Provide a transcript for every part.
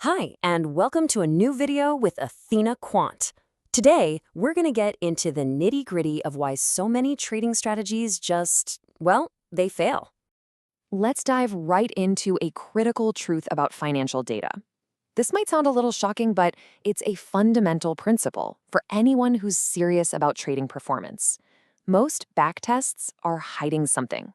Hi, and welcome to a new video with Athena Quant. Today, we're going to get into the nitty-gritty of why so many trading strategies just, well, they fail. Let's dive right into a critical truth about financial data. This might sound a little shocking, but it's a fundamental principle for anyone who's serious about trading performance. Most backtests are hiding something.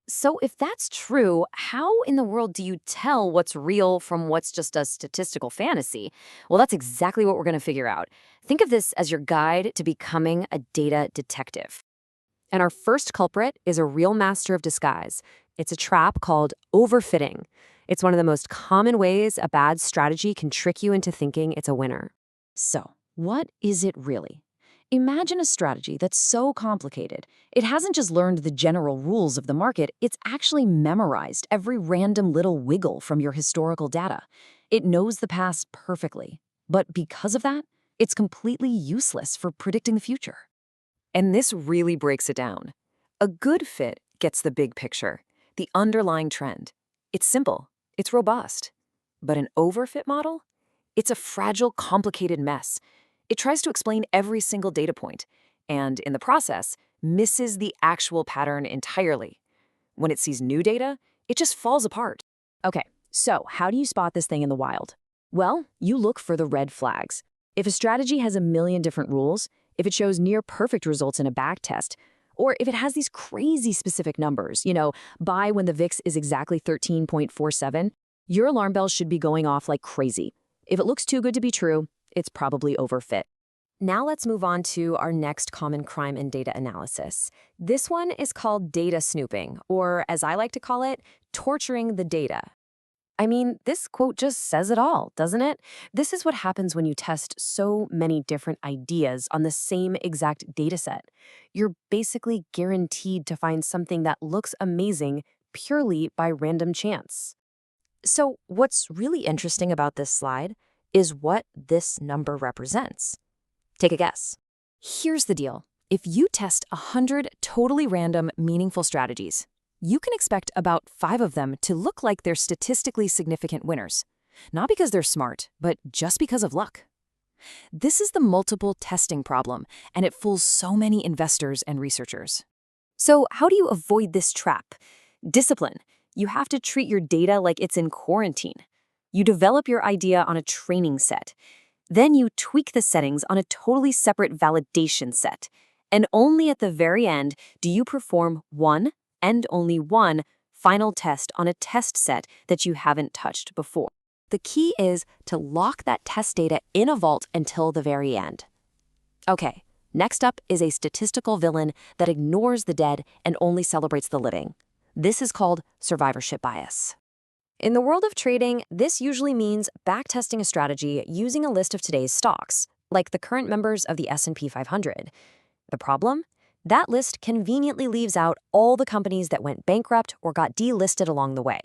So if that's true, how in the world do you tell what's real from what's just a statistical fantasy? Well, that's exactly what we're going to figure out. Think of this as your guide to becoming a data detective. And our first culprit is a real master of disguise. It's a trap called overfitting. It's one of the most common ways a bad strategy can trick you into thinking it's a winner. So, what is it really? Imagine a strategy that's so complicated, it hasn't just learned the general rules of the market, it's actually memorized every random little wiggle from your historical data. It knows the past perfectly, but because of that, it's completely useless for predicting the future. And this really breaks it down. A good fit gets the big picture, the underlying trend. It's simple, it's robust. But an overfit model? It's a fragile, complicated mess. It tries to explain every single data point, and in the process, misses the actual pattern entirely. When it sees new data, it just falls apart. Okay, so how do you spot this thing in the wild? Well, you look for the red flags. If a strategy has a million different rules, if it shows near perfect results in a backtest, or if it has these crazy specific numbers, buy when the VIX is exactly 13.47, your alarm bells should be going off like crazy. If it looks too good to be true, it's probably overfit. Now let's move on to our next common crime in data analysis. This one is called data snooping, or as I like to call it, torturing the data. I mean, this quote just says it all, doesn't it? This is what happens when you test so many different ideas on the same exact data set. You're basically guaranteed to find something that looks amazing purely by random chance. So what's really interesting about this slide is what this number represents. Take a guess. Here's the deal. If you test 100 totally random, meaningful strategies, you can expect about 5 of them to look like they're statistically significant winners. Not because they're smart, but just because of luck. This is the multiple testing problem, and it fools so many investors and researchers. So how do you avoid this trap? Discipline. You have to treat your data like it's in quarantine. You develop your idea on a training set. Then you tweak the settings on a totally separate validation set. And only at the very end do you perform one, and only one, final test on a test set that you haven't touched before. The key is to lock that test data in a vault until the very end. Okay, next up is a statistical villain that ignores the dead and only celebrates the living. This is called survivorship bias. In the world of trading, this usually means backtesting a strategy using a list of today's stocks, like the current members of the S&P 500. The problem? That list conveniently leaves out all the companies that went bankrupt or got delisted along the way.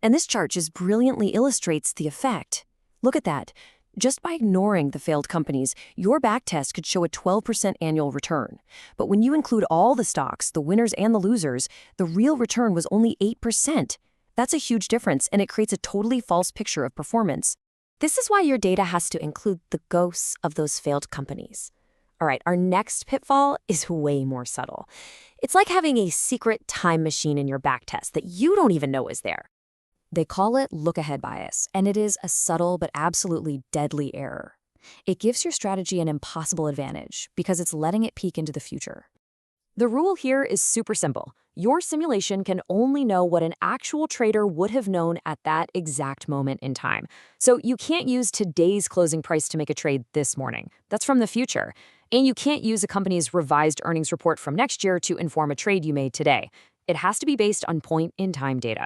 And this chart just brilliantly illustrates the effect. Look at that. Just by ignoring the failed companies, your backtest could show a 12% annual return. But when you include all the stocks, the winners and the losers, the real return was only 8%. That's a huge difference, and it creates a totally false picture of performance. This is why your data has to include the ghosts of those failed companies. All right, our next pitfall is way more subtle. It's like having a secret time machine in your backtest that you don't even know is there. They call it look-ahead bias, and it is a subtle but absolutely deadly error. It gives your strategy an impossible advantage because it's letting it peek into the future. The rule here is super simple. Your simulation can only know what an actual trader would have known at that exact moment in time. So you can't use today's closing price to make a trade this morning. That's from the future. And you can't use a company's revised earnings report from next year to inform a trade you made today. It has to be based on point-in-time data.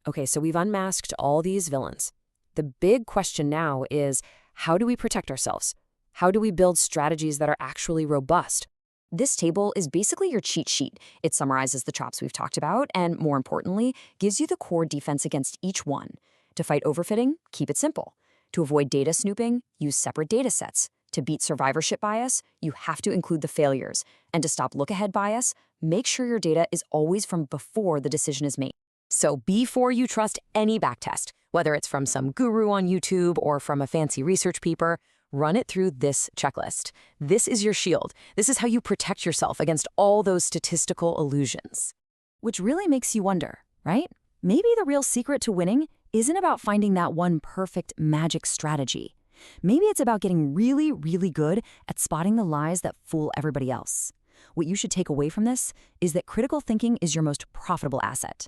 Okay, so we've unmasked all these villains. The big question now is, how do we protect ourselves? How do we build strategies that are actually robust? This table is basically your cheat sheet. It summarizes the traps we've talked about and, more importantly, gives you the core defense against each one. To fight overfitting, keep it simple. To avoid data snooping, use separate data sets. To beat survivorship bias, you have to include the failures. And to stop look-ahead bias, make sure your data is always from before the decision is made. So before you trust any backtest, Whether it's from some guru on YouTube or from a fancy research paper, run it through this checklist. This is your shield. This is how you protect yourself against all those statistical illusions. Which really makes you wonder, right? Maybe the real secret to winning isn't about finding that one perfect magic strategy. Maybe it's about getting really, really good at spotting the lies that fool everybody else. What you should take away from this is that critical thinking is your most profitable asset.